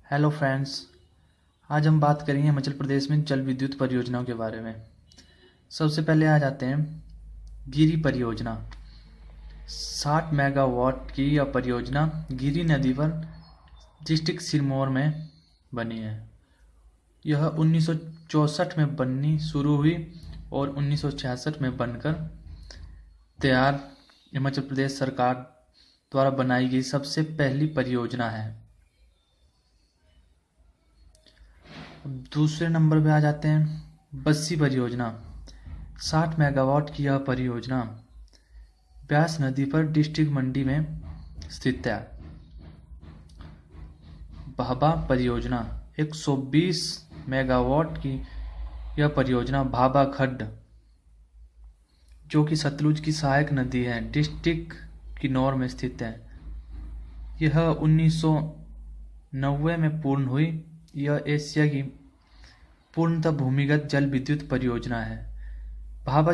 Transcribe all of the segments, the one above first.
Hello friends. आज हम बात करेंगे हिमाचल प्रदेश में जल विद्युत परियोजनाओं के बारे में। सबसे पहले आ जाते हैं गिरी परियोजना। 60 मेगावाट की यह परियोजना गिरी नदी पर डिस्ट्रिक्ट सिरमौर में बनी है। यह 1964 में बननी शुरू हुई और 1966 में बनकर तैयार हिमाचल प्रदेश सरकार द्वारा बनाई गई सबसे पहली परियोजना है। दूसरे नंबर पे आ जाते हैं बस्सी परियोजना। 60 मेगावाट की यह परियोजना ब्यास नदी पर डिस्ट्रिक्ट मंडी में स्थित है। भाभा परियोजना 120 मेगावाट की यह परियोजना भाभा खड्ड, जो कि सतलुज की सहायक नदी है, डिस्ट्रिक्ट किन्नौर में स्थित है। यह 1990 में पूर्ण हुई। यह एशिया की पूर्णतः भूमिगत जल विद्युत परियोजना है। भाभा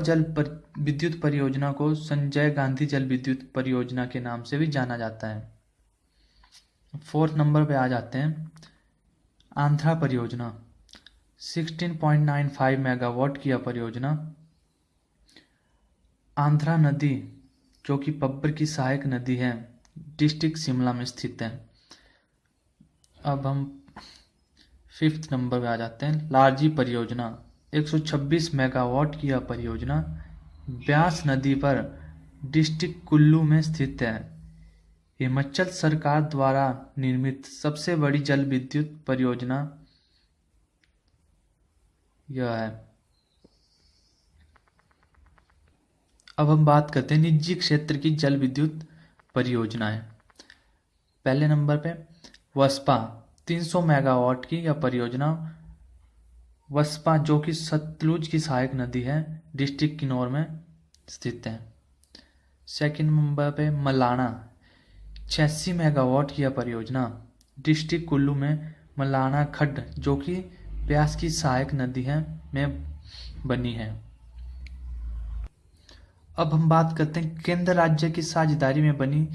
विद्युत परियोजना को संजय गांधी जल विद्युत परियोजना के नाम से भी जाना जाता है। फोर्थ नंबर पे आ जाते हैं आंध्रा परियोजना। 16.95 मेगावाट की यह परियोजना आंध्रा नदी, जो कि पब्बर की सहायक नदी है, डिस्ट्रिक्ट शिमला में स्थित है। अब हम फिफ्थ नंबर पे आ जाते हैं लारजी परियोजना। 126 मेगावाट की यह परियोजना ब्यास नदी पर डिस्ट्रिक्ट कुल्लू में स्थित है। हिमाचल सरकार द्वारा निर्मित सबसे बड़ी जल विद्युत परियोजना यह है। अब हम बात करते हैं निजी क्षेत्र की जल विद्युत परियोजनाएं। पहले नंबर पे वस्पा 300 मेगावाट की यह परियोजना वस्पा, जो कि सतलुज की सहायक नदी है, डिस्ट्रिक्ट किन्नौर में स्थित है। सेकंड नंबर पे मलाना 86 मेगावाट की यह परियोजना डिस्ट्रिक्ट कुल्लू में मलाना खड्ड, जो कि ब्यास की सहायक नदी है, में बनी है। अब हम बात करते हैं केंद्र राज्य की साझेदारी में बनी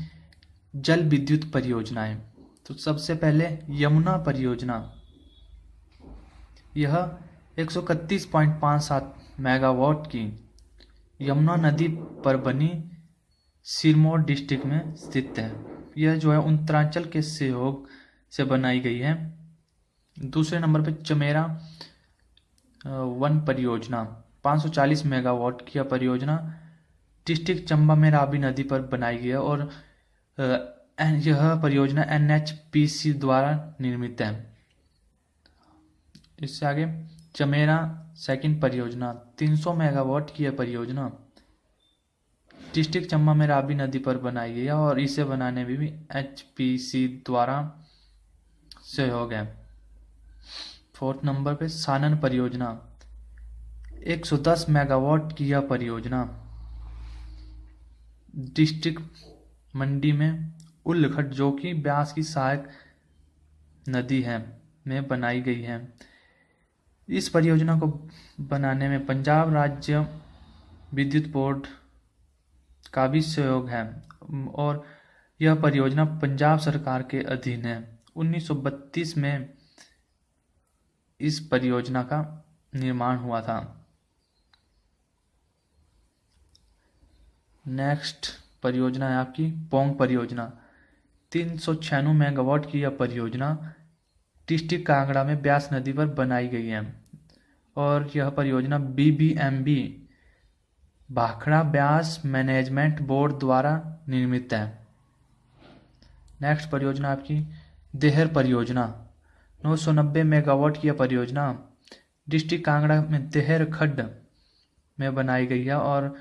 जल विद्युत परियोजनाएं। तो सबसे पहले यमुना परियोजना। यह 131.57 मेगावाट की यमुना नदी पर बनी सिरमौर डिस्ट्रिक्ट में स्थित है। यह जो है उत्तरांचल के सहयोग से बनाई गई है। दूसरे नंबर पर चमेरा वन परियोजना 540 मेगावाट की यह परियोजना डिस्ट्रिक्ट चंबा में रावी नदी पर बनाई गई है और यह परियोजना NHPC द्वारा निर्मित है। इससे आगे चमेरा सेकंड परियोजना 300 मेगावाट की यह परियोजना डिस्ट्रिक्ट चंबा में रावी नदी पर बनाई गई है और इसे बनाने में भी HPC द्वारा सहयोग है। फोर्थ नंबर पे सानन परियोजना 110 मेगावाट की यह परियोजना डिस्ट्रिक्ट मंडी में उल्लखट, जो कि ब्यास की सहायक नदी है, में बनाई गई है। इस परियोजना को बनाने में पंजाब राज्य विद्युत बोर्ड का भी सहयोग है और यह परियोजना पंजाब सरकार के अधीन है। 1932 में इस परियोजना का निर्माण हुआ था। नेक्स्ट परियोजना है आपकी पोंग परियोजना। 396 मेगावाट की यह परियोजना डिस्ट्रिक्ट कांगड़ा में ब्यास नदी पर बनाई गई है और यह परियोजना BBMB Bhakra Beas management board द्वारा निर्मित है। नेक्स्ट परियोजना आपकी देहर परियोजना 990 मेगावाट की यह परियोजना डिस्ट्रिक्ट कांगड़ा में देहर खड्ड में बनाई गई है और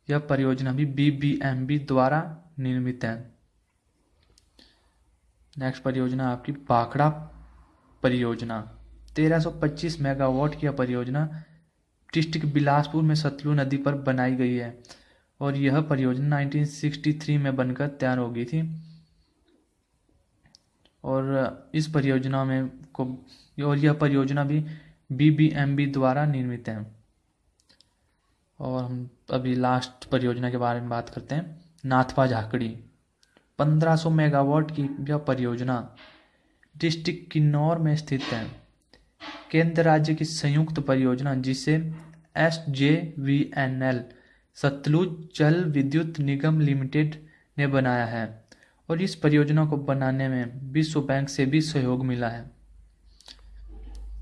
यह परियोजना भी BBMB द्वारा निर्मित है। नेक्स्ट परियोजना आपकी भाखड़ा परियोजना 1325 मेगावाट की यह परियोजना डिस्ट्रिक्ट बिलासपुर में सतलुज नदी पर बनाई गई है और यह परियोजना 1963 में बनकर तैयार हो गई थी और इस परियोजना में और यह परियोजना भी BBMB द्वारा निर्मित है। और हम अभी लास्ट परियोजना के बारे में बात करते हैं नाथपा झाकड़ी 1500 मेगावाट की यह परियोजना डिस्ट्रिक्ट किन्नौर में स्थित है। केंद्र राज्य की संयुक्त परियोजना जिसे SJVNL सतलुज जल विद्युत निगम लिमिटेड ने बनाया है और इस परियोजना को बनाने में विश्व बैंक से भी सहयोग मिला है।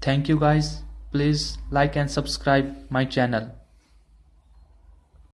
Thank you guys, please like and subscribe my channel.